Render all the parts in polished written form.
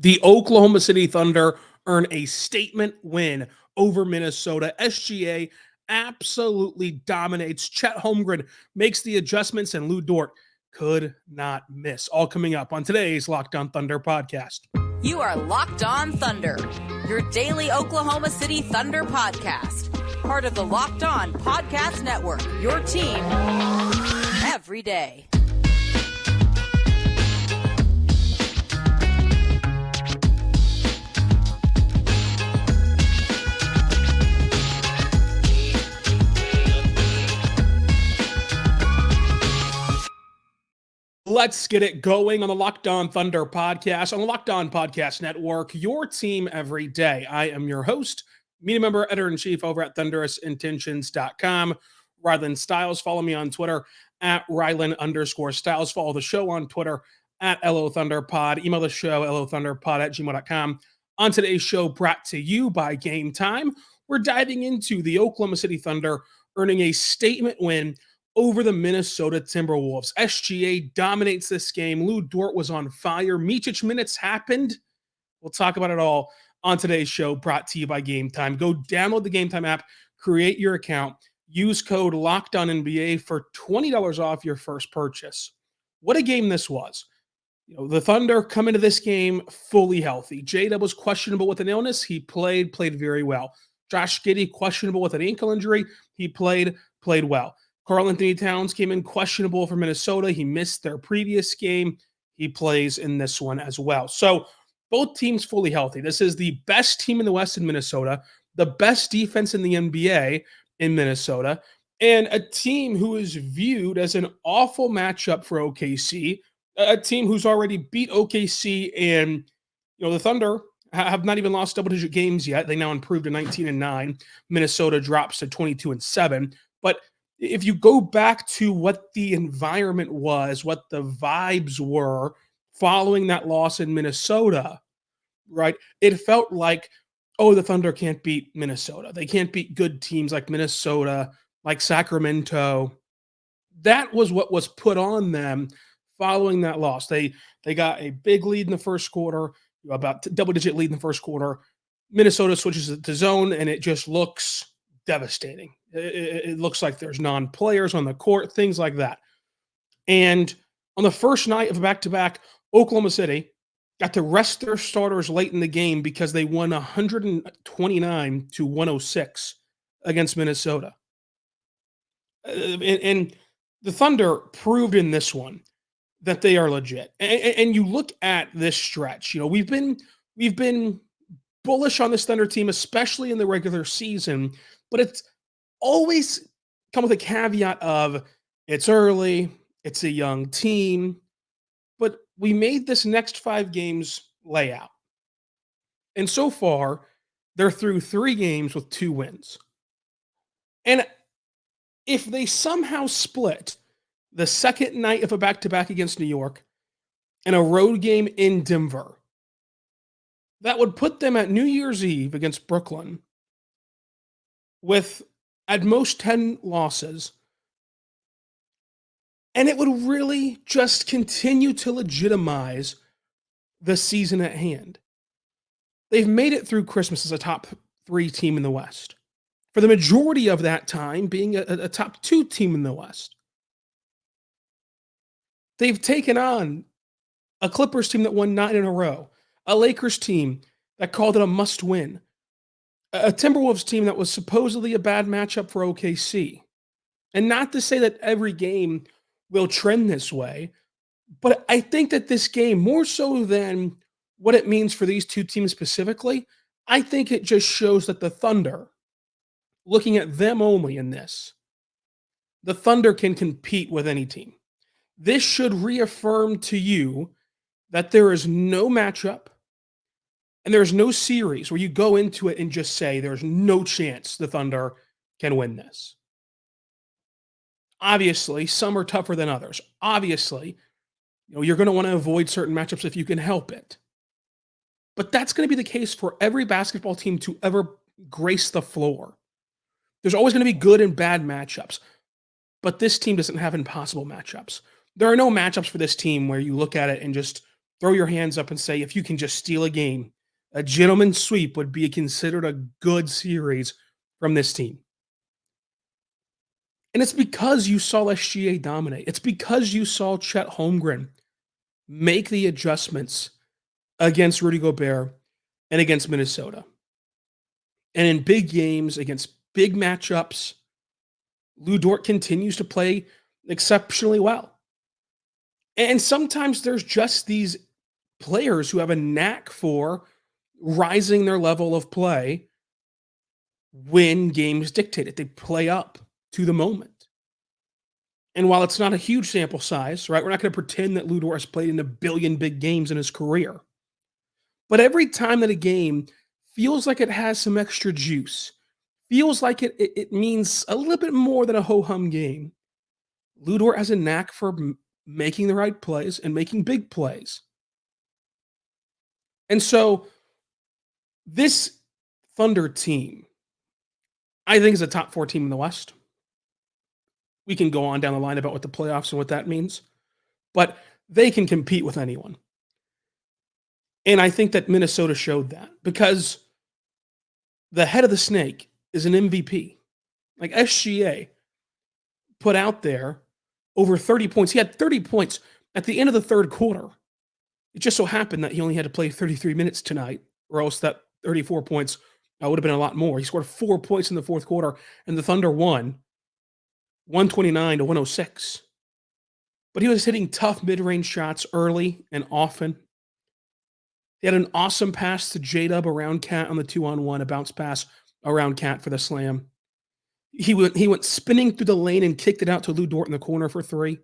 The Oklahoma City Thunder earn a statement win over Minnesota. SGA absolutely dominates. Chet Holmgren makes the adjustments, and DORT could not miss. All coming up on today's Locked On Thunder podcast. You are Locked On Thunder, your daily Oklahoma City Thunder podcast. Part of the Locked On Podcast Network, your team every day. Let's get it going on the Locked On Thunder podcast, on the Locked On Podcast Network, your team every day. I am your host, media member, editor-in-chief over at thunderousintentions.com, Rylan Stiles. Follow me on Twitter at Rylan_Stiles. Follow the show on Twitter at LOThunderPod. Email the show, LOThunderPod@gmail.com. On today's show, brought to you by GameTime, we're diving into the Oklahoma City Thunder earning a statement win over the Minnesota Timberwolves. SGA dominates this game. DORT was on fire. Micic minutes happened. We'll talk about it all on today's show, brought to you by GameTime. Go download the GameTime app, create your account, use code LOCKEDONNBA for $20 off your first purchase. What a game this was. The Thunder come into this game fully healthy. J-Dub was questionable with an illness. He played very well. Josh Giddey questionable with an ankle injury. He played well. Karl-Anthony Towns came in questionable for Minnesota. He missed their previous game. He plays in this one as well. So both teams fully healthy. This is the best team in the West in Minnesota, the best defense in the NBA in Minnesota, and a team who is viewed as an awful matchup for OKC, a team who's already beat OKC, and the Thunder have not even lost double-digit games yet. They now improved to 19-9. Minnesota drops to 22-7. But if you go back to what the environment was, what the vibes were following that loss in Minnesota, right, it felt like, oh, the Thunder can't beat Minnesota. They can't beat good teams like Minnesota, like Sacramento. That was what was put on them following that loss. They got a big lead in the first quarter, about double-digit lead in the first quarter. Minnesota switches it to zone, and it just looks devastating. It looks like there's non-players on the court, things like that. And on the first night of a back-to-back, Oklahoma City got to rest their starters late in the game because they won 129-106 against Minnesota. And the Thunder proved in this one that they are legit. And you look at this stretch, we've been bullish on this Thunder team, especially in the regular season, but it's always come with a caveat of it's early, it's a young team, but we made this next 5 games lay out. And so far, they're through 3 games with 2 wins. And if they somehow split the second night of a back-to-back against New York and a road game in Denver, that would put them at New Year's Eve against Brooklyn with at most 10 losses. And it would really just continue to legitimize the season at hand. They've made it through Christmas as a top 3 team in the West, for the majority of that time being a top 2 team in the West. They've taken on a Clippers team that won 9 in a row, a Lakers team that called it a must-win, a Timberwolves team that was supposedly a bad matchup for OKC. And not to say that every game will trend this way, but I think that this game, more so than what it means for these 2 teams specifically, I think it just shows that the Thunder, looking at them only in this, the Thunder can compete with any team. This should reaffirm to you that there is no matchup and there's no series where you go into it and just say there's no chance the Thunder can win this. Obviously, some are tougher than others. Obviously, you're going to want to avoid certain matchups if you can help it. But that's going to be the case for every basketball team to ever grace the floor. There's always going to be good and bad matchups. But this team doesn't have impossible matchups. There are no matchups for this team where you look at it and just throw your hands up and say, if you can just steal a game, a gentleman's sweep would be considered a good series from this team. And it's because you saw SGA dominate. It's because you saw Chet Holmgren make the adjustments against Rudy Gobert and against Minnesota. And in big games, against big matchups, Lu Dort continues to play exceptionally well. And sometimes there's just these players who have a knack for rising their level of play when games dictate it. They play up to the moment. And while it's not a huge sample size, right, we're not going to pretend that Lu Dort has played in a billion big games in his career. But every time that a game feels like it has some extra juice, feels like it means a little bit more than a ho-hum game, Lu Dort has a knack for making the right plays and making big plays. And so this Thunder team, I think, is a top 4 team in the West. We can go on down the line about what the playoffs and what that means, but they can compete with anyone. And I think that Minnesota showed that because the head of the snake is an MVP. Like SGA put out there over 30 points. He had 30 points at the end of the third quarter. It just so happened that he only had to play 33 minutes tonight, or else that 34 points would have been a lot more. He scored 4 points in the fourth quarter, and the Thunder won 129 to 106. But he was hitting tough mid-range shots early and often. He had an awesome pass to J-Dub around Cat on the 2-on-1, a bounce pass around Cat for the slam. He went spinning through the lane and kicked it out to Lu Dort in the corner for 3.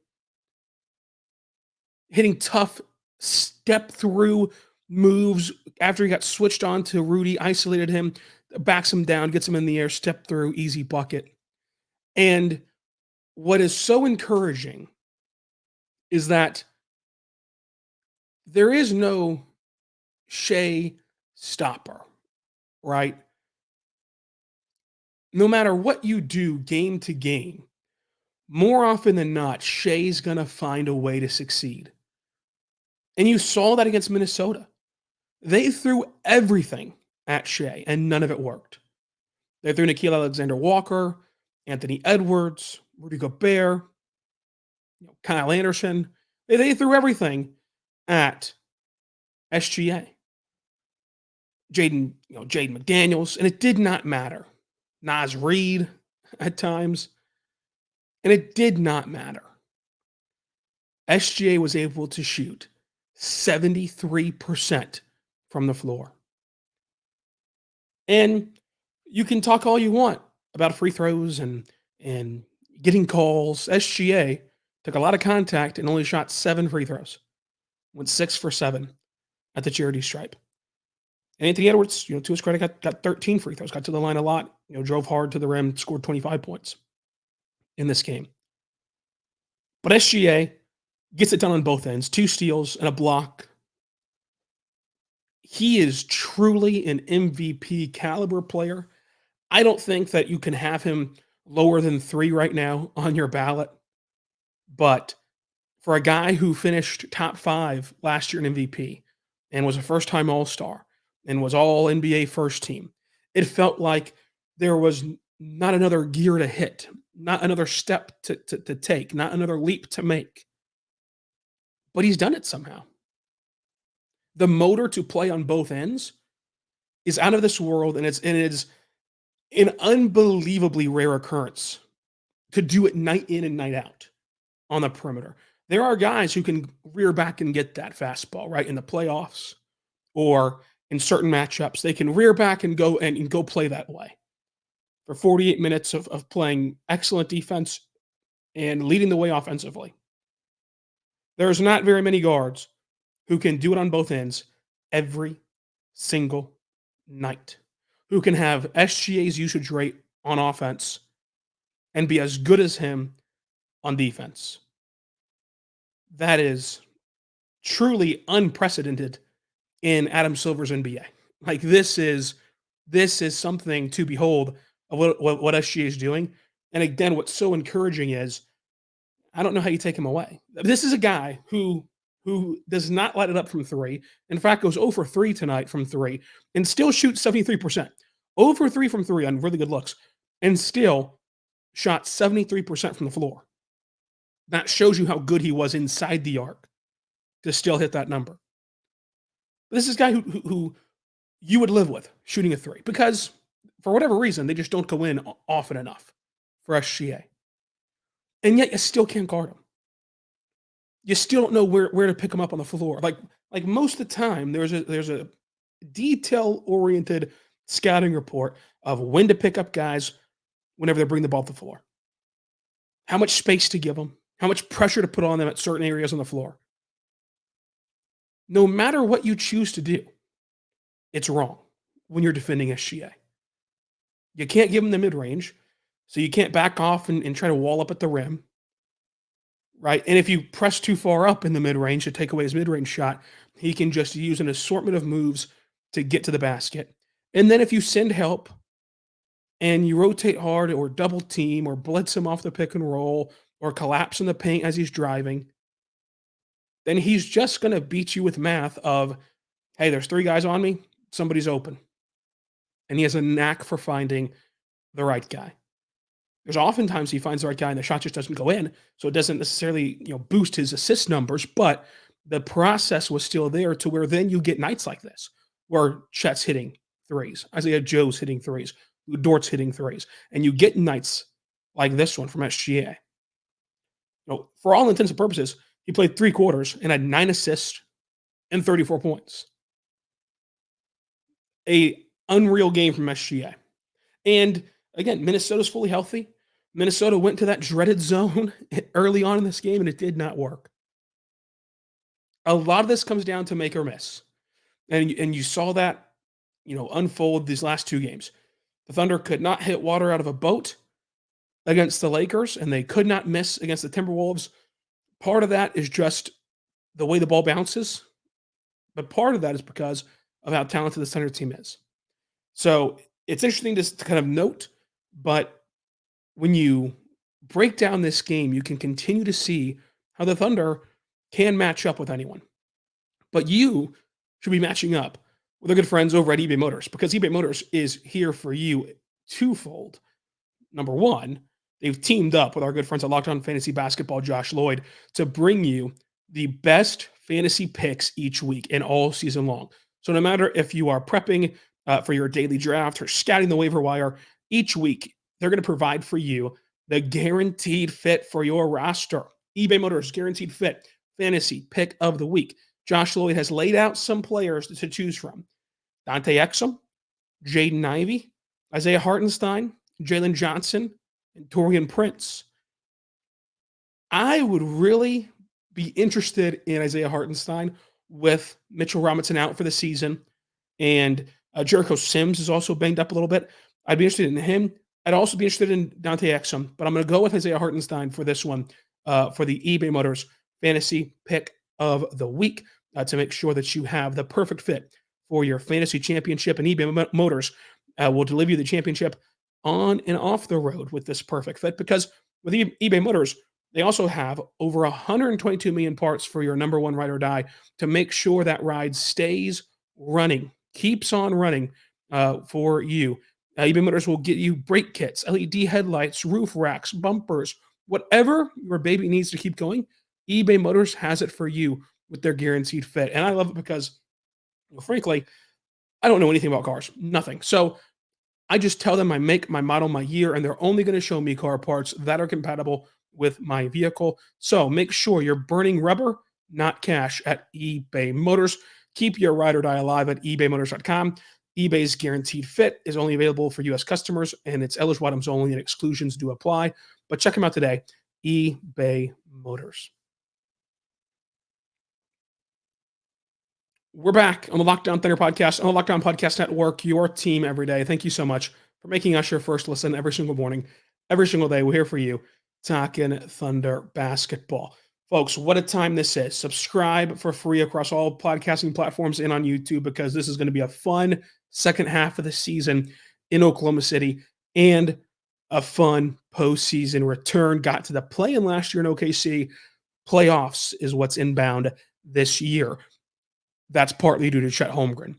Hitting tough step-through moves after he got switched on to Rudy, isolated him, backs him down, gets him in the air, step through, easy bucket. And what is so encouraging is that there is no Shai stopper, right? No matter what you do game to game, more often than not, Shai's going to find a way to succeed. And you saw that against Minnesota. They threw everything at Shai, and none of it worked. They threw Nickeil Alexander-Walker, Anthony Edwards, Rudy Gobert, Kyle Anderson. They threw everything at SGA. Jaden McDaniels, and it did not matter. Naz Reid at times, and it did not matter. SGA was able to shoot 73% from the floor. And you can talk all you want about free throws and getting calls. SGA took a lot of contact and only shot 7 free throws. Went 6 for 7 at the charity stripe. And Anthony Edwards, to his credit, got 13 free throws, got to the line a lot, drove hard to the rim, scored 25 points in this game. But SGA gets it done on both ends, 2 steals and a block. He is truly an MVP caliber player. I don't think that you can have him lower than 3 right now on your ballot. But for a guy who finished top 5 last year in MVP and was a first-time All-Star and was all NBA first team, it felt like there was not another gear to hit, not another step to take, not another leap to make. But he's done it somehow. The motor to play on both ends is out of this world, and it's an unbelievably rare occurrence to do it night in and night out on the perimeter. There are guys who can rear back and get that fastball, right, in the playoffs or in certain matchups. They can rear back and go play that way for 48 minutes of playing excellent defense and leading the way offensively. There's not very many guards who can do it on both ends every single night, who can have SGA's usage rate on offense and be as good as him on defense. That is truly unprecedented in Adam Silver's NBA. Like this is something to behold of what SGA is doing. And again, what's so encouraging is I don't know how you take him away. This is a guy who who does not light it up from three. In fact, goes 0 for 3 tonight from three and still shoots 73%. 0 for 3 from three on really good looks and still shot 73% from the floor. That shows you how good he was inside the arc to still hit that number. This is a guy who you would live with shooting a three because for whatever reason, they just don't go in often enough for SGA. And yet you still can't guard him. You still don't know where to pick him up on the floor. Like most of the time, there's a detail-oriented scouting report of when to pick up guys whenever they bring the ball to the floor. How much space to give them, how much pressure to put on them at certain areas on the floor. No matter what you choose to do, it's wrong when you're defending SGA. You can't give him the mid-range, so you can't back off and try to wall up at the rim. Right? And if you press too far up in the mid-range to take away his mid-range shot, he can just use an assortment of moves to get to the basket. And then if you send help and you rotate hard or double team or blitz him off the pick and roll or collapse in the paint as he's driving, then he's just going to beat you with math of, hey, there's 3 guys on me, somebody's open. And he has a knack for finding the right guy. There's oftentimes he finds the right guy and the shot just doesn't go in, so it doesn't necessarily boost his assist numbers, but the process was still there to where then you get nights like this where Chet's hitting threes, Isaiah Joe's hitting threes, Dort's hitting threes, and you get nights like this one from SGA. For all intents and purposes, he played 3 quarters and had 9 assists and 34 points. A unreal game from SGA. And again, Minnesota's fully healthy. Minnesota went to that dreaded zone early on in this game, and it did not work. A lot of this comes down to make or miss. And you saw that, unfold these last 2 games. The Thunder could not hit water out of a boat against the Lakers, and they could not miss against the Timberwolves. Part of that is just the way the ball bounces, but part of that is because of how talented the Thunder team is. So it's interesting to kind of note, but when you break down this game, you can continue to see how the Thunder can match up with anyone. But you should be matching up with our good friends over at eBay Motors because eBay Motors is here for you twofold. Number one, they've teamed up with our good friends at Locked On Fantasy Basketball, Josh Lloyd, to bring you the best fantasy picks each week and all season long. So no matter if you are prepping for your daily draft or scouting the waiver wire, each week they're going to provide for you the guaranteed fit for your roster. eBay Motors Guaranteed Fit Fantasy Pick of the Week. Josh Lloyd has laid out some players to choose from. Dante Exum, Jaden Ivey, Isaiah Hartenstein, Jalen Johnson, and Taurean Prince. I would really be interested in Isaiah Hartenstein with Mitchell Robinson out for the season. And Jericho Sims is also banged up a little bit. I'd be interested in him. I'd also be interested in Dante Exum, but I'm going to go with Isaiah Hartenstein for this one for the eBay Motors Fantasy Pick of the Week to make sure that you have the perfect fit for your fantasy championship. And eBay Motors will deliver you the championship on and off the road with this perfect fit because with eBay Motors, they also have over 122 million parts for your number one ride or die to make sure that ride stays running, keeps on running for you. eBay Motors will get you brake kits, LED headlights, roof racks, bumpers, whatever your baby needs to keep going. eBay Motors has it for you with their guaranteed fit. And I love it because, frankly, I don't know anything about cars, nothing. So I just tell them my make, my model, my year, and they're only going to show me car parts that are compatible with my vehicle. So make sure you're burning rubber, not cash at eBay Motors. Keep your ride or die alive at ebaymotors.com. eBay's guaranteed fit is only available for U.S. customers, and it's eligible items only, and exclusions do apply. But check them out today, eBay Motors. We're back on the Locked On Thunder podcast, on the Locked On Podcast Network, your team every day. Thank you so much for making us your first listen every single morning, every single day. We're here for you, talking Thunder basketball. Folks, what a time this is. Subscribe for free across all podcasting platforms and on YouTube because this is going to be a fun second half of the season in Oklahoma City and a fun postseason return. Got to the play-in last year in OKC. Playoffs is what's inbound this year. That's partly due to Chet Holmgren.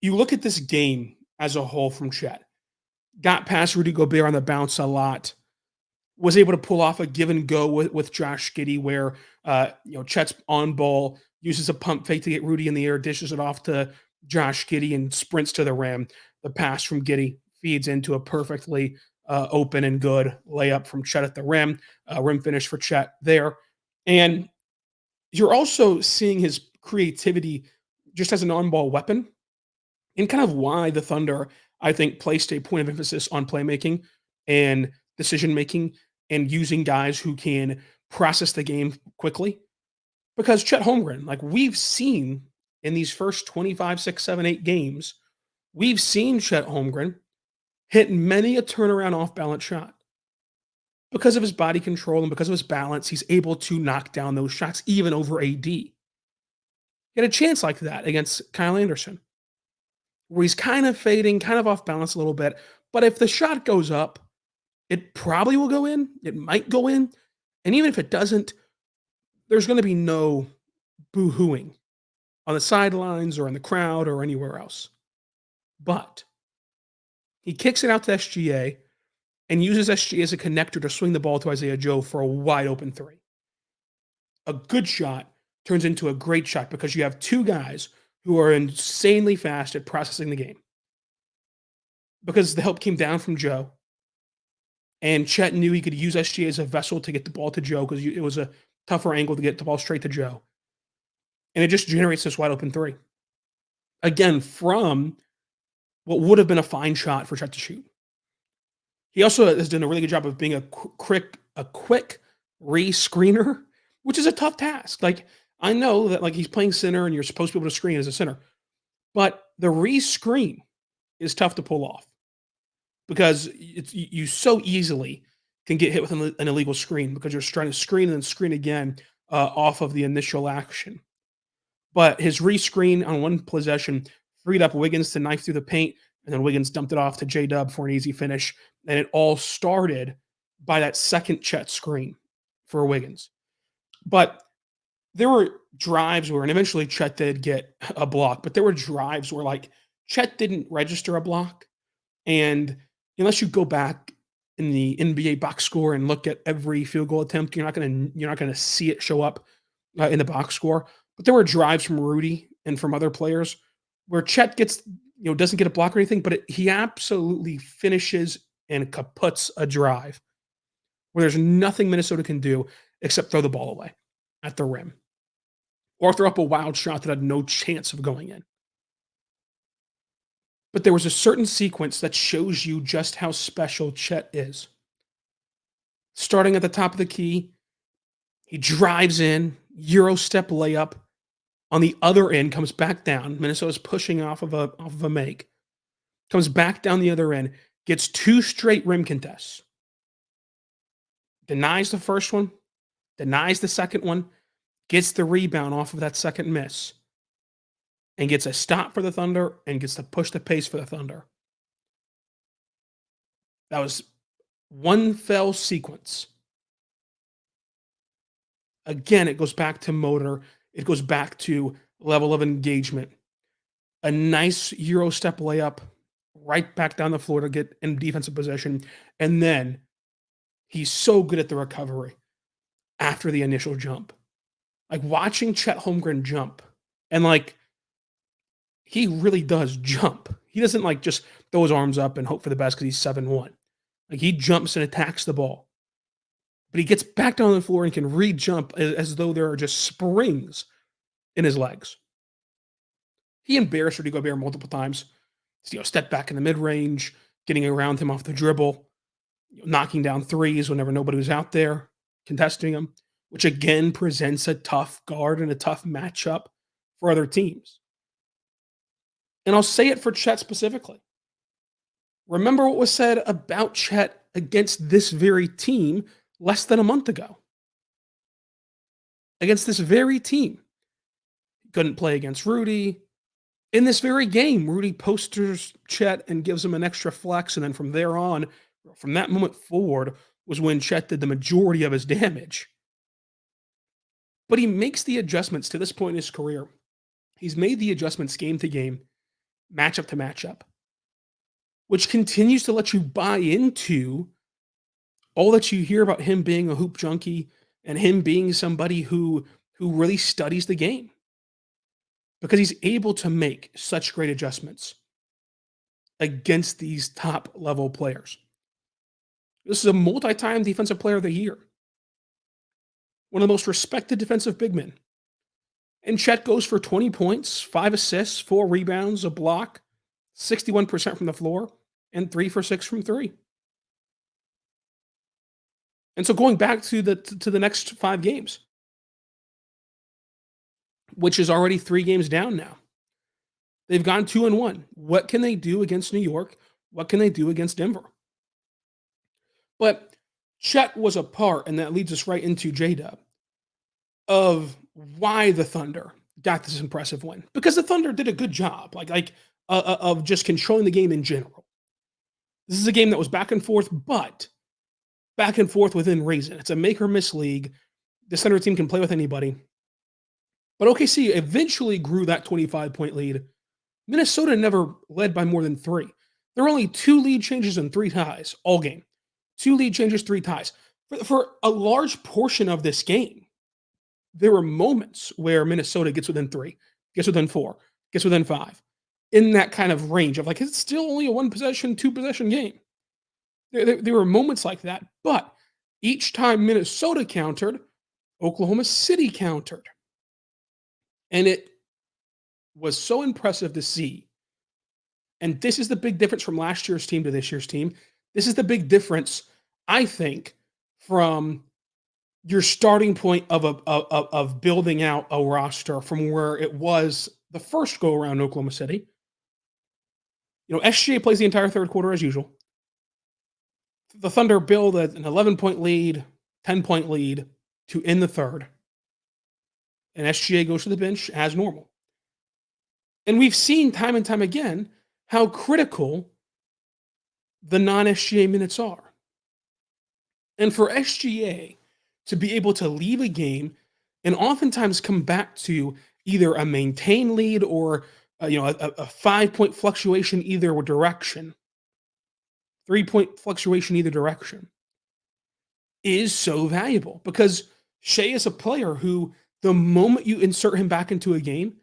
You look at this game as a whole from Chet. Got past Rudy Gobert on the bounce a lot. Was able to pull off a give and go with Josh Giddey where Chet's on ball, uses a pump fake to get Rudy in the air, dishes it off to Josh Giddey and sprints to the rim. The pass from Giddey feeds into a perfectly open and good layup from Chet at the rim. Rim finish for Chet there. And you're also seeing his creativity just as an on-ball weapon and kind of why the Thunder, I think, placed a point of emphasis on playmaking and decision-making and using guys who can process the game quickly. Because Chet Holmgren, like we've seen in these first 25, 6, 7, 8 games, we've seen Chet Holmgren hit many a turnaround off-balance shot. Because of his body control and because of his balance, he's able to knock down those shots even over AD. He had a chance like that against Kyle Anderson, where he's kind of fading, kind of off balance a little bit. But if the shot goes up, it probably will go in. It might go in. And even if it doesn't, there's going to be no boo-hooing on the sidelines or in the crowd or anywhere else. But he kicks it out to SGA and uses SGA as a connector to swing the ball to Isaiah Joe for a wide open three. A good shot turns into a great shot because you have two guys who are insanely fast at processing the game. Because the help came down from Joe, and Chet knew he could use SGA as a vessel to get the ball to Joe because it was a tougher angle to get the ball straight to Joe. And it just generates this wide open three. Again, from what would have been a fine shot for Chet to shoot. He also has done a really good job of being a quick re-screener, which is a tough task. Like, I know that like he's playing center and you're supposed to be able to screen as a center, but the re-screen is tough to pull off because you so easily can get hit with an illegal screen because you're trying to screen and then screen again off of the initial action. But his re-screen on one possession freed up Wiggins to knife through the paint, and then Wiggins dumped it off to J-Dub for an easy finish. And it all started by that second Chet screen for Wiggins. But there were drives where, and eventually Chet did get a block, but there were drives where like Chet didn't register a block. And unless you go back in the NBA box score and look at every field goal attempt, you're not gonna see it show up in the box score. But there were drives from Rudy and from other players where Chet gets, doesn't get a block or anything, but he absolutely finishes and kaputs a drive where there's nothing Minnesota can do except throw the ball away at the rim or throw up a wild shot that had no chance of going in. But there was a certain sequence that shows you just how special Chet is. Starting at the top of the key, he drives in, Euro step layup. On the other end, comes back down. Minnesota's pushing off of a make. Comes back down the other end, gets two straight rim contests. Denies the first one, denies the second one, gets the rebound off of that second miss, and gets a stop for the Thunder and gets to push the pace for the Thunder. That was one fell sequence. Again, it goes back to motor. It goes back to level of engagement. A nice Euro step layup right back down the floor to get in defensive position. And then he's so good at the recovery after the initial jump. Like watching Chet Holmgren jump and like he really does jump. He doesn't like just throw his arms up and hope for the best because he's 7'1". Like he jumps and attacks the ball. But he gets back down on the floor and can re-jump as though there are just springs in his legs. He embarrassed Rudy Gobert multiple times. Step back in the mid-range, getting around him off the dribble, knocking down threes whenever nobody was out there, contesting him, which again presents a tough guard and a tough matchup for other teams. And I'll say it for Chet specifically. Remember what was said about Chet against this very team less than a month ago. Against this very team. He couldn't play against Rudy. In this very game, Rudy posters Chet and gives him an extra flex. And then from there on, from that moment forward, was when Chet did the majority of his damage. But he makes the adjustments to this point in his career. He's made the adjustments game to game, matchup to matchup, which continues to let you buy into all that you hear about him being a hoop junkie and him being somebody who really studies the game, because he's able to make such great adjustments against these top level players. This is a multi-time defensive player of the year, one of the most respected defensive big men. And Chet goes for 20 points, 5 assists, 4 rebounds, a block, 61% from the floor, and 3 for 6 from 3. And so going back to the next 5 games, which is already 3 games down now. They've gone 2-1. What can they do against New York? What can they do against Denver? But Chet was a part, and that leads us right into J-Dub, of why the Thunder got this impressive win. Because the Thunder did a good job, of just controlling the game in general. This is a game that was back and forth, but back and forth within reason. It's a make or miss league. This Thunder team can play with anybody. But OKC eventually grew that 25-point lead. Minnesota never led by more than 3. There were only 2 lead changes and 3 ties all game. 2 lead changes, 3 ties. For a large portion of this game, there were moments where Minnesota gets within 3, gets within 4, gets within 5, in that kind of range of it's still only a 1-possession, 2-possession game. There were moments like that, but each time Minnesota countered, Oklahoma City countered. And it was so impressive to see. And this is the big difference from last year's team to this year's team. This is the big difference, I think, from your starting point of building out a roster from where it was the first go around in Oklahoma City. SGA plays the entire third quarter as usual. The Thunder build an 11-point lead, 10-point lead to end the third. And SGA goes to the bench as normal. And we've seen time and time again how critical the non-SGA minutes are. And for SGA to be able to leave a game and oftentimes come back to either a maintained lead or a 5-point fluctuation either direction, 3-point fluctuation either direction, is so valuable, because Shai is a player who, the moment you insert him back into a game,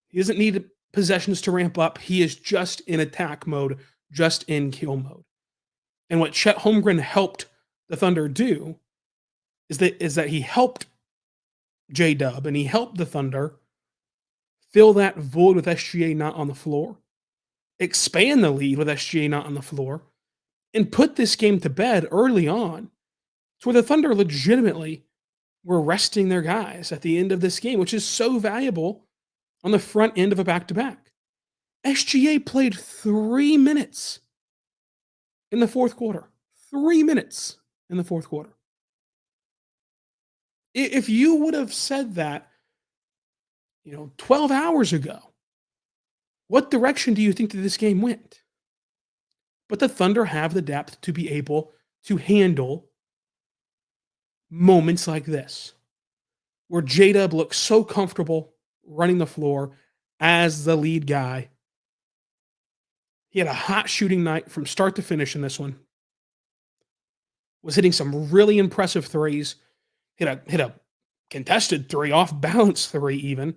he doesn't need possessions to ramp up. He is just in attack mode, just in kill mode. And what Chet Holmgren helped the Thunder do is that he helped J-Dub and he helped the Thunder fill that void with SGA not on the floor, expand the lead with SGA not on the floor, and put this game to bed early on to where the Thunder legitimately were resting their guys at the end of this game, which is so valuable on the front end of a back-to-back. SGA played 3 minutes in the fourth quarter. 3 minutes in the fourth quarter. If you would have said that, 12 hours ago, what direction do you think that this game went? But the Thunder have the depth to be able to handle moments like this, where J-Dub looks so comfortable running the floor as the lead guy. He had a hot shooting night from start to finish in this one. Was hitting some really impressive threes. Hit a contested 3, off balance 3 even.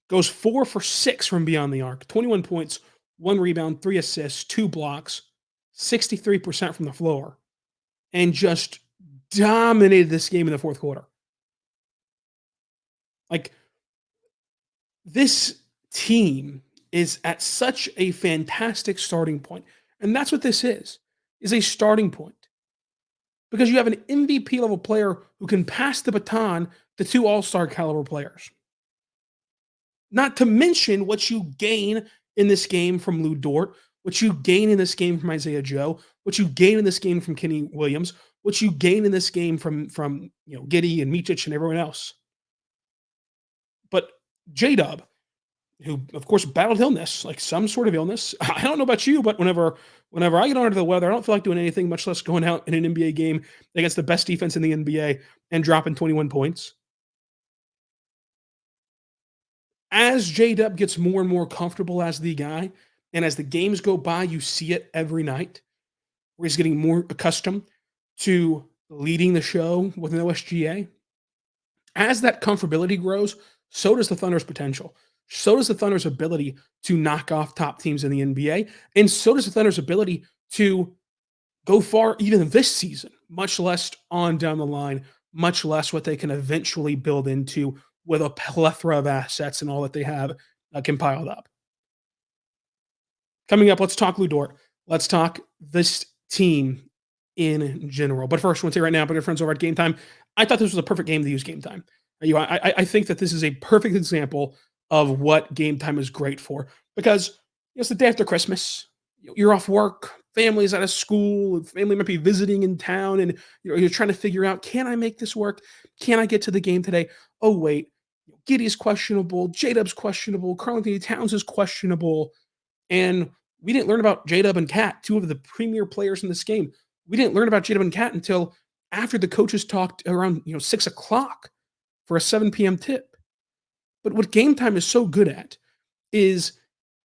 Goes 4 for 6 from beyond the arc. 21 points, 1 rebound, 3 assists, 2 blocks, 63% from the floor. And just dominated this game in the fourth quarter. This team is at such a fantastic starting point. And that's what this is a starting point. Because you have an MVP level player who can pass the baton to 2 all-star caliber players. Not to mention what you gain in this game from Lou Dort, what you gain in this game from Isaiah Joe, what you gain in this game from Kenrich Williams, what you gain in this game from Giddey and Micic and everyone else. But J-Dub, who of course battled illness, some sort of illness. I don't know about you, but whenever I get under the weather, I don't feel like doing anything, much less going out in an NBA game against the best defense in the NBA and dropping 21 points. As J-Dub gets more and more comfortable as the guy, and as the games go by, you see it every night, where he's getting more accustomed to leading the show with no SGA. As that comfortability grows, so does the Thunder's potential. So does the Thunder's ability to knock off top teams in the NBA. And so does the Thunder's ability to go far even this season, much less on down the line, much less what they can eventually build into with a plethora of assets and all that they have compiled up. Coming up, let's talk Lu Dort. Let's talk this team in general. But first, I want to say right now, but your friends over at GameTime, I thought this was a perfect game to use GameTime. I think that this is a perfect example of what GameTime is great for, because it's the day after Christmas. You're off work, family's out of school, family might be visiting in town, and you're trying to figure out, can I make this work? Can I get to the game today? Oh, wait, Giddey's questionable, J-Dub's questionable, Karl-Anthony Towns is questionable, and we didn't learn about J-Dub and Cat, two of the premier players in this game. We didn't learn about J-Dub and Cat until after the coaches talked around 6 o'clock for a 7 p.m. tip. But what GameTime is so good at is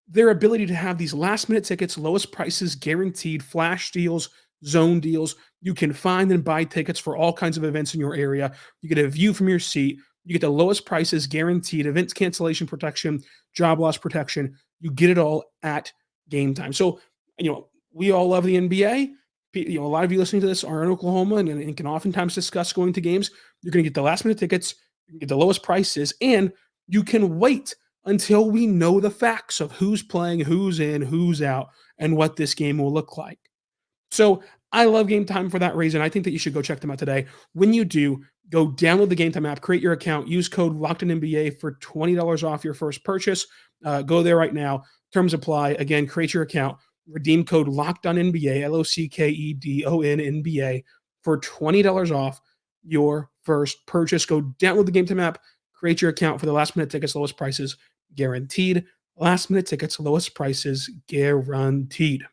their ability to have these last-minute tickets, lowest prices, guaranteed, flash deals, zone deals. You can find and buy tickets for all kinds of events in your area. You get a view from your seat. You get the lowest prices, guaranteed, events cancellation protection, job loss protection. You get it all at GameTime. So, we all love the NBA. A lot of you listening to this are in Oklahoma and can oftentimes discuss going to games. You're going to get the last-minute tickets, you can get the lowest prices, and you can wait until we know the facts of who's playing, who's in, who's out, and what this game will look like. So I love GameTime for that reason. I think that you should go check them out today. When you do, go download the GameTime app, create your account, use code LOCKEDONNBA for $20 off your first purchase. Go there right now. Terms apply. Again, create your account. Redeem code LOCKEDONNBA, LOCKEDONNBA, for $20 off your first purchase. Go download the GameTime app, create your account for the last-minute tickets, lowest prices guaranteed. Last-minute tickets, lowest prices guaranteed.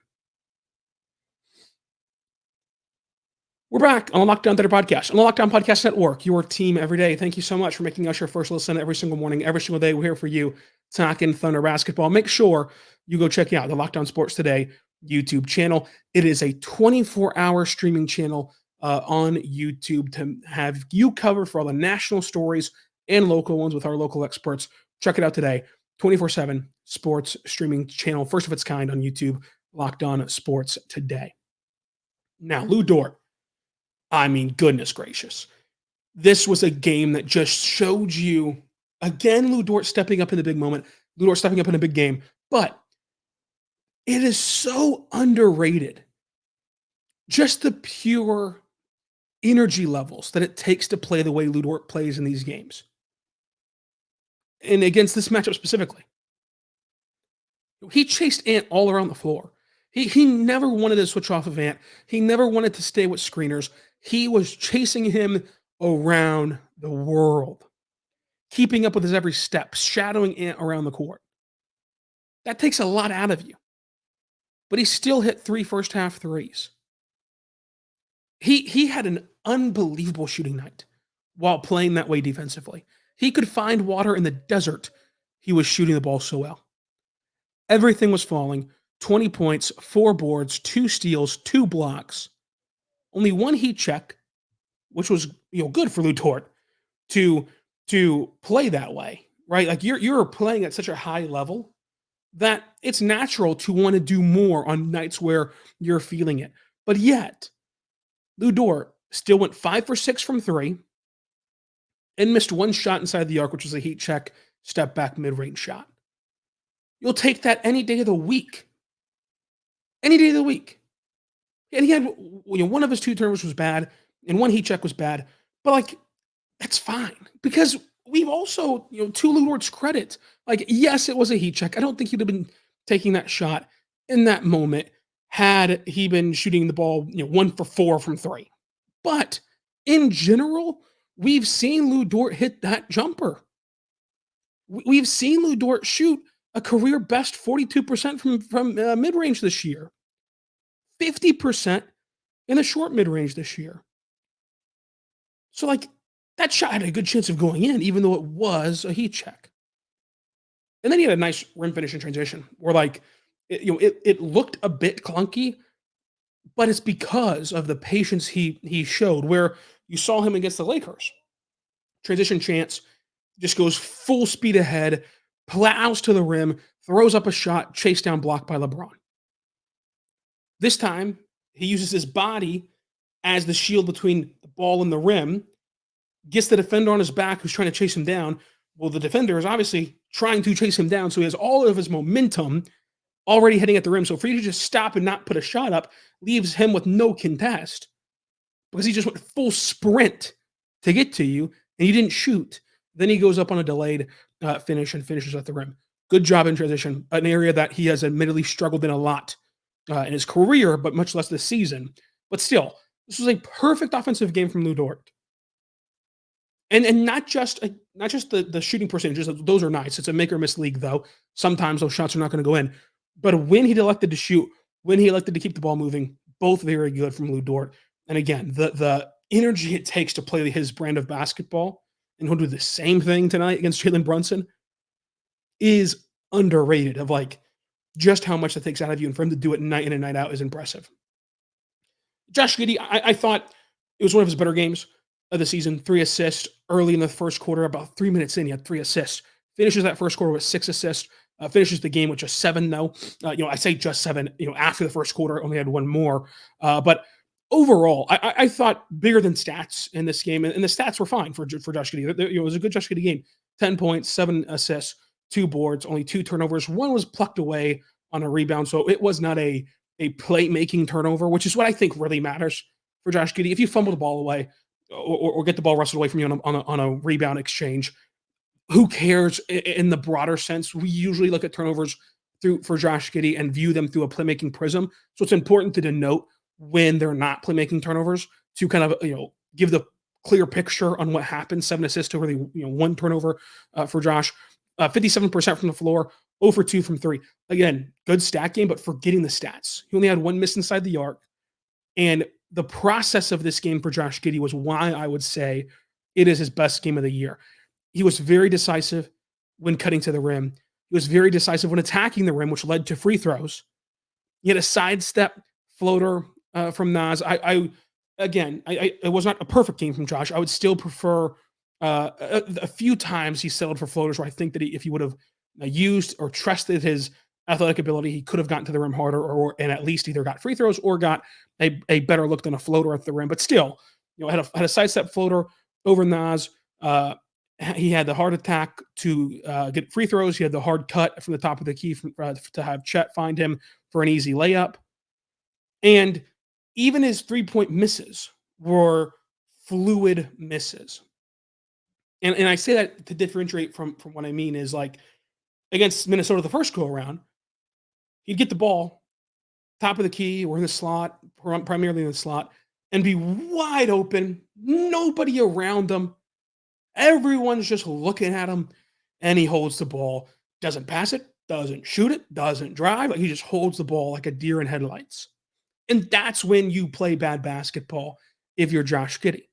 We're back on the Locked On Thunder podcast, on the Locked On Podcast Network, your team every day. Thank you so much for making us your first listen every single morning, every single day. We're here for you talking Thunder basketball. Make sure you go check out the Locked On Sports Today YouTube channel. It is a 24-hour streaming channel on YouTube to have you covered for all the national stories and local ones with our local experts. Check it out today. 24/7 sports streaming channel, first of its kind on YouTube, Locked On Sports Today. Now, Lu Dort. I mean, goodness gracious. This was a game that just showed you, again, Lu Dort stepping up in the big moment, Lu Dort stepping up in a big game, but it is so underrated. Just the pure energy levels that it takes to play the way Lu Dort plays in these games. And against this matchup specifically. He chased Ant all around the floor. He never wanted to switch off of Ant. He never wanted to stay with screeners. He was chasing him around the world, keeping up with his every step, shadowing Ant around the court. That takes a lot out of you. But he still hit 3 first-half threes. He had an unbelievable shooting night while playing that way defensively. He could find water in the desert. He was shooting the ball so well. Everything was falling. 20 points, 4 boards, 2 steals, 2 blocks. Only 1 heat check, which was good for Lu Dort to play that way, right? Like you're playing at such a high level that it's natural to want to do more on nights where you're feeling it. But yet, Lu Dort still went 5 for 6 from 3 and missed 1 shot inside the arc, which was a heat check, step back mid-range shot. You'll take that any day of the week. Any day of the week. And he had, one of his 2 turnovers was bad, and 1 heat check was bad. But, that's fine. Because we've also, to Lu Dort's credit, yes, it was a heat check. I don't think he'd have been taking that shot in that moment had he been shooting the ball, 1 for 4 from 3. But, in general, we've seen Lu Dort hit that jumper. We've seen Lu Dort shoot a career best 42% from mid-range this year. 50% in the short mid-range this year. So, that shot had a good chance of going in, even though it was a heat check. And then he had a nice rim finish in transition where like, it looked a bit clunky, but it's because of the patience he showed where you saw him against the Lakers. Transition chance, just goes full speed ahead, plows to the rim, throws up a shot, chase down blocked by LeBron. This time, he uses his body as the shield between the ball and the rim, gets the defender on his back who's trying to chase him down. Well, the defender is obviously trying to chase him down, so he has all of his momentum already heading at the rim. So for you to just stop and not put a shot up leaves him with no contest because he just went full sprint to get to you, and you didn't shoot. Then he goes up on a delayed finish and finishes at the rim. Good job in transition, an area that he has admittedly struggled in a lot in his career, but much less this season. But still, this was a perfect offensive game from Lu Dort. And not just the shooting percentages, those are nice. It's a make or miss league, though. Sometimes those shots are not going to go in. But when he elected to shoot, when he elected to keep the ball moving, both very good from Lu Dort. And again, the energy it takes to play his brand of basketball, and he'll do the same thing tonight against Jalen Brunson, is underrated of like just how much that takes out of you. And for him to do it night in and night out is impressive. Josh Giddey, I thought it was one of his better games of the season. 3 assists early in the first quarter. About 3 minutes in, he had 3 assists. Finishes that first quarter with 6 assists. Finishes the game with just 7, though. I say just 7. After the first quarter, only had 1 more. But overall, I thought bigger than stats in this game, and the stats were fine for Josh Giddey. It was a good Josh Giddey game. 10 points, 7 assists, 2 boards, only 2 turnovers. 1 was plucked away on a rebound, so it was not a playmaking turnover, which is what I think really matters for Josh Giddey. If you fumble the ball away or get the ball wrestled away from you on a rebound exchange, who cares in the broader sense? We usually look at turnovers for Josh Giddey and view them through a playmaking prism. So it's important to denote when they're not playmaking turnovers to kind of give the clear picture on what happened. 7 assists to really 1 turnover for Josh. 57% from the floor, 0 for 2 from 3. Again, good stat game, but forgetting the stats. He only had 1 miss inside the arc. And the process of this game for Josh Giddey was why I would say it is his best game of the year. He was very decisive when cutting to the rim. He was very decisive when attacking the rim, which led to free throws. He had a sidestep floater from Nas. It was not a perfect game from Josh. I would still prefer a few times he settled for floaters where I think that if he would have used or trusted his athletic ability, he could have gotten to the rim harder and at least either got free throws or got a better look than a floater at the rim. But still, had a sidestep floater over Nas. He had the hard attack to get free throws. He had the hard cut from the top of the key to have Chet find him for an easy layup. And even his 3-point misses were fluid misses. And I say that to differentiate from what I mean is like against Minnesota the first go-around, he'd get the ball, top of the key or in the slot, primarily in the slot, and be wide open, nobody around him. Everyone's just looking at him, and he holds the ball. Doesn't pass it, doesn't shoot it, doesn't drive. Like he just holds the ball like a deer in headlights. And that's when you play bad basketball if you're Josh Giddey.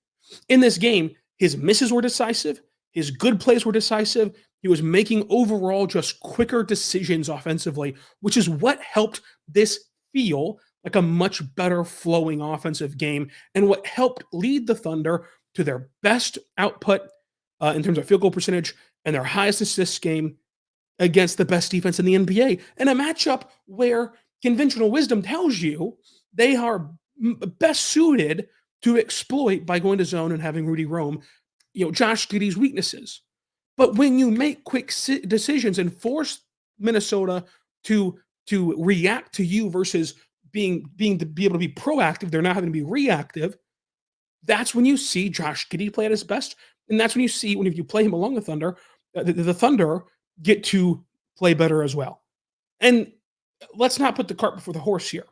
In this game, his misses were decisive. His good plays were decisive. He was making overall just quicker decisions offensively, which is what helped this feel like a much better flowing offensive game and what helped lead the Thunder to their best output in terms of field goal percentage and their highest assist game against the best defense in the NBA, in a matchup where conventional wisdom tells you they are best suited to exploit by going to zone and having Rudy roam, Josh Giddey's weaknesses. But when you make quick decisions and force Minnesota to react to you versus being to be able to be proactive, they're not having to be reactive. That's when you see Josh Giddey play at his best. And that's when you see, if you play him along the Thunder, the Thunder get to play better as well. And let's not put the cart before the horse here.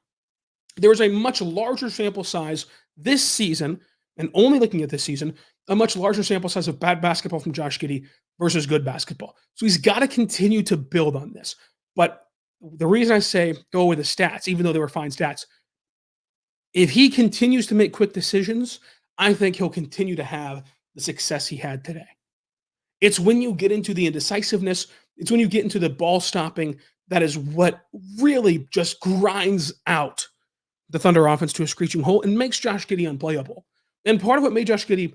There is a much larger sample size this season, and only looking at this season, a much larger sample size of bad basketball from Josh Giddey versus good basketball. So he's got to continue to build on this. But the reason I say go with the stats, even though they were fine stats, if he continues to make quick decisions, I think he'll continue to have the success he had today. It's when you get into the indecisiveness, It's when you get into the ball stopping that is what really just grinds out the Thunder offense to a screeching halt and makes Josh Giddey unplayable. And part of what made Josh Giddey,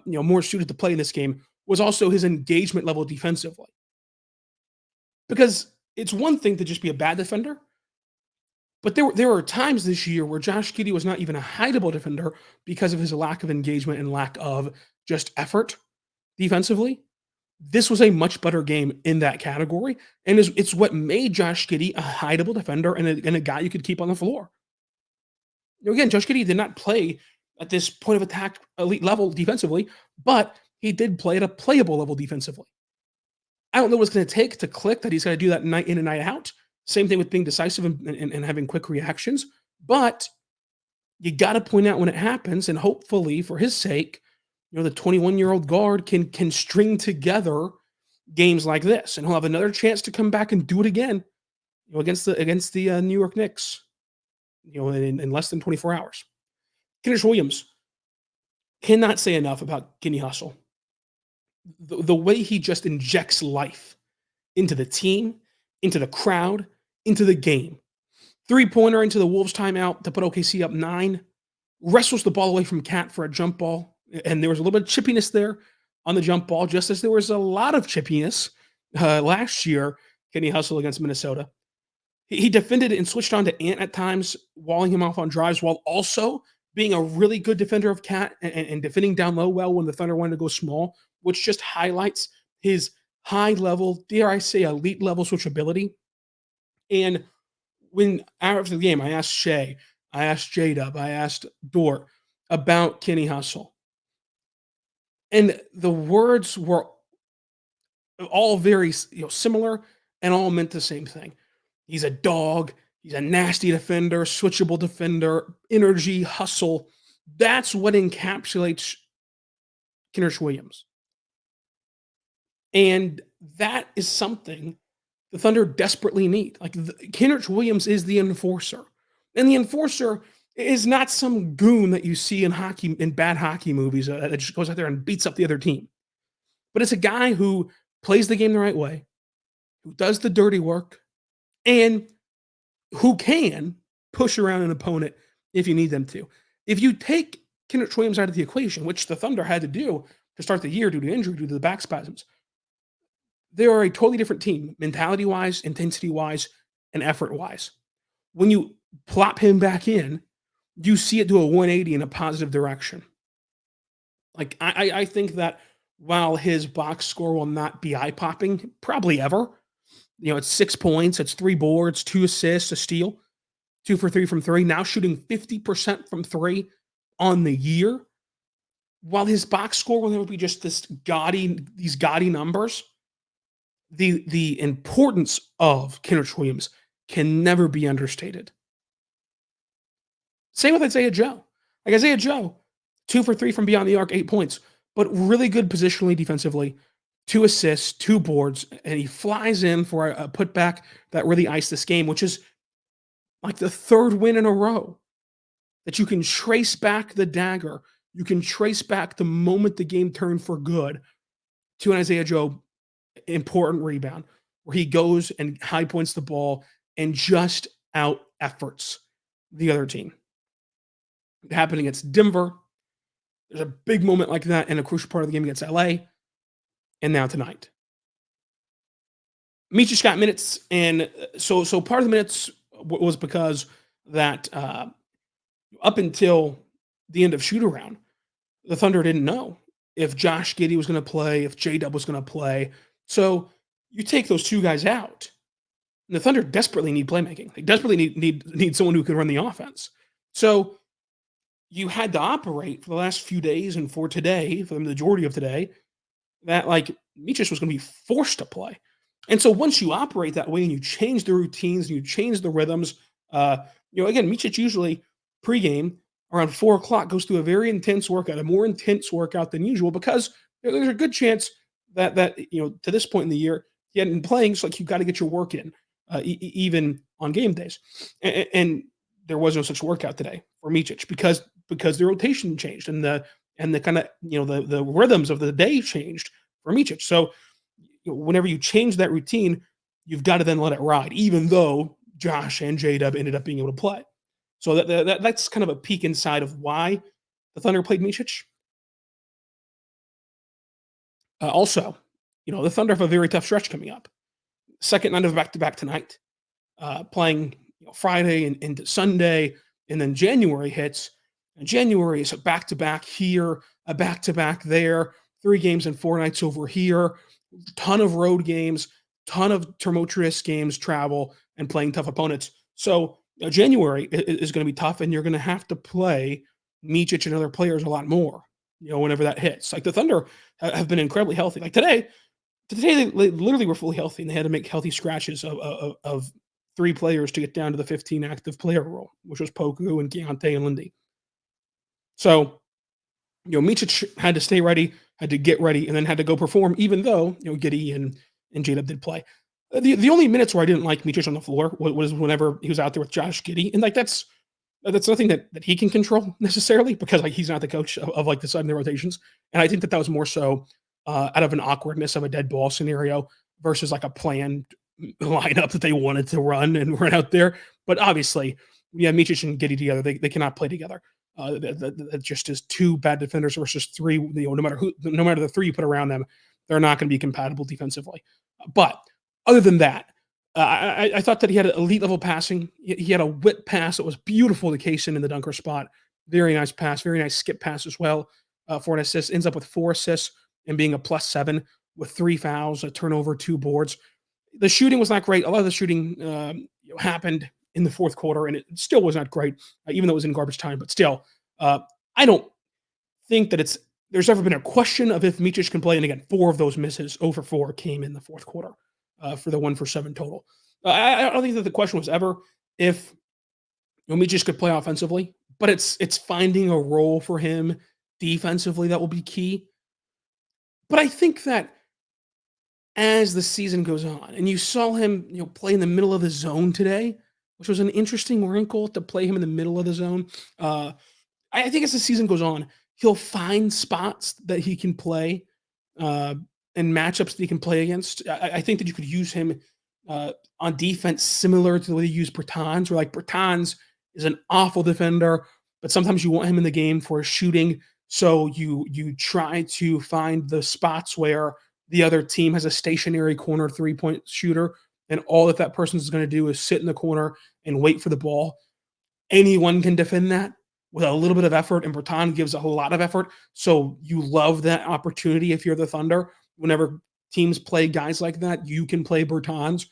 more suited to play in this game was also his engagement level defensively. Because it's one thing to just be a bad defender, but there were times this year where Josh Giddey was not even a hideable defender because of his lack of engagement and lack of just effort defensively. This was a much better game in that category, and it's what made Josh Giddey a hideable defender and a guy you could keep on the floor. Again, Josh Giddey did not play at this point of attack elite level defensively, but he did play at a playable level defensively. I don't know what it's going to take to click that he's going to do that night in and night out. Same thing with being decisive and having quick reactions. But you got to point out when it happens, and hopefully, for his sake, the 21-year-old guard can string together games like this, and he'll have another chance to come back and do it again, against the New York Knicks, in less than 24 hours. Kenrich Williams, cannot say enough about Giddey Hustle. The way he just injects life into the team, into the crowd, into the game. Three-pointer into the Wolves timeout to put OKC up 9. Wrestles the ball away from Cat for a jump ball. And there was a little bit of chippiness there on the jump ball, just as there was a lot of chippiness last year, Giddey Hustle against Minnesota. He defended and switched on to Ant at times, walling him off on drives, while also being a really good defender of Cat and defending down low well when the Thunder wanted to go small, which just highlights his high-level, dare I say, elite-level switchability. And when after the game, I asked Shai, I asked J-Dub, I asked Dort about Giddey Hustle. And the words were all very similar and all meant the same thing. He's a dog. He's a nasty defender, switchable defender, energy, hustle. That's what encapsulates Kenrich Williams. And that is something the Thunder desperately need. Kenrich Williams is the enforcer. And the enforcer is not some goon that you see in bad hockey movies that just goes out there and beats up the other team. But it's a guy who plays the game the right way, who does the dirty work, and who can push around an opponent if you need them to. If you take Kenrich Williams out of the equation, which the Thunder had to do to start the year due to injury, due to the back spasms, they are a totally different team, mentality-wise, intensity-wise, and effort-wise. When you plop him back in, you see it do a 180 in a positive direction. I think that while his box score will not be eye-popping, probably ever, it's 6 points, it's 3 boards, 2 assists, a steal, 2 for 3 from 3, now shooting 50% from 3 on the year. While his box score will never be just these gaudy numbers, the importance of Kenrich Williams can never be understated. Same with Isaiah Joe. Isaiah Joe, 2 for 3 from beyond the arc, 8 points, but really good positionally defensively, 2 assists, 2 boards, and he flies in for a putback that really iced this game, which is like the 3rd win in a row that you can trace back the dagger. You can trace back the moment the game turned for good to an Isaiah Joe important rebound where he goes and high points the ball and just out efforts the other team. It happened against Denver. There's a big moment like that in a crucial part of the game against LA. And now tonight. Micic got minutes, and so part of the minutes was because that up until the end of shoot-around, the Thunder didn't know if Josh Giddey was going to play, if J-Dub was going to play. So you take those 2 guys out, and the Thunder desperately need playmaking. They desperately need someone who can run the offense. So you had to operate for the last few days and for today, for the majority of today, that Micic was going to be forced to play. And so once you operate that way and you change the routines and you change the rhythms, again, Micic usually pregame around 4 o'clock goes through a very intense workout, a more intense workout than usual, because there's a good chance that to this point in the year, he hadn't been playing. So you got to get your work in, even on game days. And there was no such workout today for Micic because the rotation changed and the kind of the rhythms of the day changed for Micic. So whenever you change that routine, you've got to then let it ride, even though Josh and J-Dub ended up being able to play. So that's kind of a peek inside of why the Thunder played Micic. Also, the Thunder have a very tough stretch coming up. Second night of back-to-back tonight, playing Friday and into Sunday, and then January hits. And January is a back-to-back here, a back-to-back there, 3 games and 4 nights over here, ton of road games, ton of tumultuous games, travel, and playing tough opponents. So January is going to be tough, and you're going to have to play Micic and other players a lot more, whenever that hits. Like the Thunder have been incredibly healthy. Like today they literally were fully healthy, and they had to make healthy scratches of 3 players to get down to the 15 active player rule, which was Poku and Keontae and Lindy. So, Micic had to stay ready, had to get ready, and then had to go perform, even though, Giddey and J-Dub did play. The only minutes where I didn't like Micic on the floor was whenever he was out there with Josh Giddey. And that's nothing that he can control necessarily, because he's not the coach of the side of the rotations. And I think that was more so out of an awkwardness of a dead ball scenario versus a planned lineup that they wanted to run and run out there. But obviously, Micic and Giddey together, they cannot play together. That just is 2 bad defenders versus 3. No matter the 3 you put around them, they're not going to be compatible defensively. But other than that, I thought that he had elite level passing. He had a whip pass that was beautiful to Kaysen in the dunker spot. Very nice pass, very nice skip pass as well for an assist. Ends up with 4 assists and being a +7 with 3 fouls, a turnover, 2 boards. The shooting was not great. A lot of the shooting happened in the fourth quarter, and it still was not great, even though it was in garbage time. But still, I don't think that there's ever been a question of if Micic can play. And again, 4 of those misses, over 4, came in the fourth quarter for the 1 for 7 total. I don't think that the question was ever if Micic could play offensively, but it's finding a role for him defensively that will be key. But I think that as the season goes on, and you saw him play in the middle of the zone today, which was an interesting wrinkle to play him in the middle of the zone. I think as the season goes on, he'll find spots that he can play and matchups that he can play against. I think that you could use him on defense similar to the way you use Bertans, where Bertans is an awful defender, but sometimes you want him in the game for shooting. So you try to find the spots where the other team has a stationary corner 3-point shooter, and all that person is going to do is sit in the corner and wait for the ball. Anyone can defend that with a little bit of effort, and Bertans gives a lot of effort. So you love that opportunity if you're the Thunder. Whenever teams play guys like that, you can play Bertans.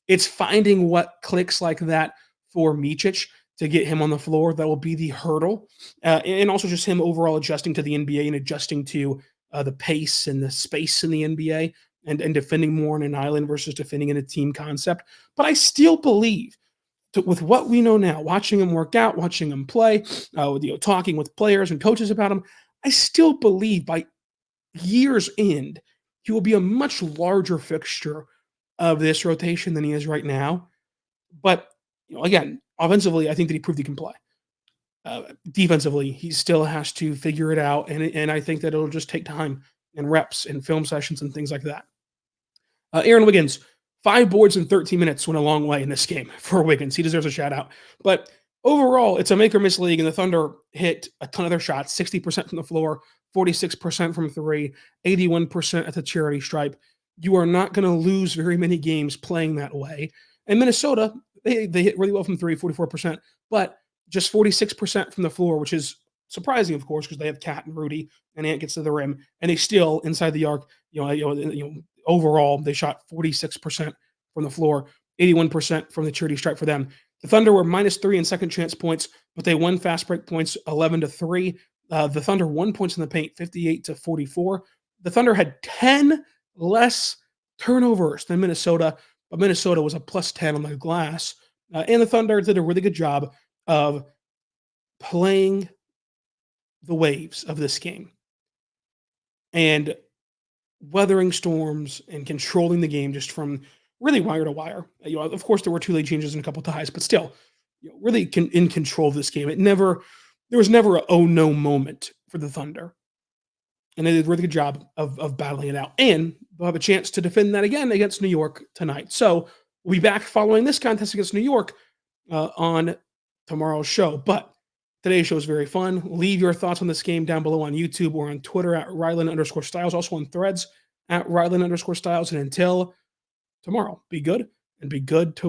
It's finding what clicks like that for Micic to get him on the floor that will be the hurdle. And also just him overall adjusting to the NBA and adjusting to the pace and the space in the NBA and defending more on an island versus defending in a team concept. But I still believe with what we know now, watching him work out, watching him play, talking with players and coaches about him, I still believe by year's end, he will be a much larger fixture of this rotation than he is right now. But, again, offensively, I think that he proved he can play. Defensively, he still has to figure it out, and I think that it'll just take time and reps and film sessions and things like that. Aaron Wiggins, 5 boards in 13 minutes went a long way in this game for Wiggins. He deserves a shout-out. But overall, it's a make-or-miss league, and the Thunder hit a ton of their shots, 60% from the floor, 46% from 3, 81% at the charity stripe. You are not going to lose very many games playing that way. And Minnesota, they hit really well from 3, 44%, but just 46% from the floor, which is surprising, of course, because they have Cat and Rudy, and Ant gets to the rim, and they still inside the arc. Overall, they shot 46% from the floor, 81% from the charity stripe for them. The Thunder were -3 in second chance points, but they won fast break points 11-3. The Thunder won points in the paint 58-44. The Thunder had 10 less turnovers than Minnesota, but Minnesota was a +10 on the glass. And the Thunder did a really good job of playing the waves of this game and weathering storms and controlling the game just from really wire to wire. Of course, there were 2 league changes and a couple ties, but still, really in control of this game. There was never a oh no moment for the Thunder. And they did a really good job of battling it out. And they'll have a chance to defend that again against New York tonight. So we'll be back following this contest against New York on tomorrow's show. But today's show is very fun. Leave your thoughts on this game down below on YouTube or on Twitter at Ryland_Styles, also on Threads at Ryland_Styles. And until tomorrow, be good and be good to